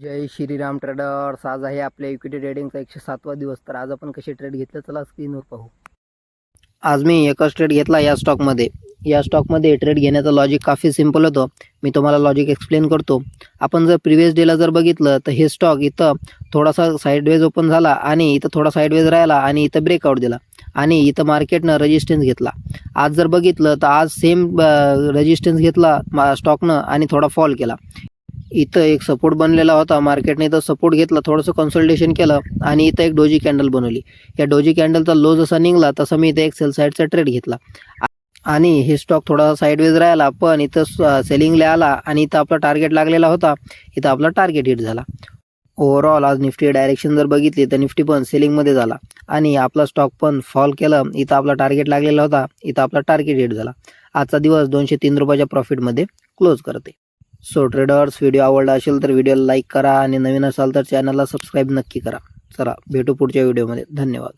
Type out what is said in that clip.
जय Shriram traders. आज आहे आपल्या इक्विटी ट्रेडिंगचा 107वा दिवस. तर आज आपण कसे ट्रेड घेतले चला स्क्रीनवर पाहू. आज मी एकच ट्रेड घेतला या स्टॉकमध्ये ट्रेड घेण्याचं लॉजिक काफी सिंपल होतं. मी तुम्हाला लॉजिक एक्सप्लेन करतो. आपण जर प्रिव्हियस डेला जर बघितलं तर हे स्टॉक इथं थोडासा साईडवेज ओपन झाला आणि इथं थोडा साईडवेज राहिला आणि इथं ब्रेकआउट दिला आणि इथं मार्केटनं रेजिस्टन्स घेतला. आज जर बघितलं तर आज सेम रेजिस्टन्स घेतला स्टॉकनं आणि थोडा फॉल केला. इथं एक सपोर्ट बनलेला होता, मार्केटने इथं सपोर्ट घेतला, थोडंसं कन्सल्टेशन केलं आणि इथं एक डोजी कॅन्डल बनवली. या डोजी कॅन्डलचा लो जसा निघला तसा मी इथं एक सेल साईडचा ट्रेड घेतला आणि हे स्टॉक थोडासा साईडवेज राहिला, पण इथं सेलिंगला आला आणि इथं आपला टार्गेट लागलेला होता, इथं आपला टार्गेट हिट झाला. ओव्हरऑल आज निफ्टी डायरेक्शन जर बघितली तर निफ्टी पण सेलिंगमध्ये झाला आणि आपला स्टॉक पण फॉल केलं. इथं आपला टार्गेट लागलेला होता, इथं आपला टार्गेट हिट झाला. आजचा दिवस 203 रुपयाच्या प्रॉफिटमध्ये क्लोज करते. सो ट्रेडर्स, व्हिडिओ आवडला असेल तर व्हिडिओला लाईक करा आणि नवीन असाल तर चॅनलला सबस्क्राईब नक्की करा. चला भेटू पुढच्या व्हिडिओमध्ये. धन्यवाद.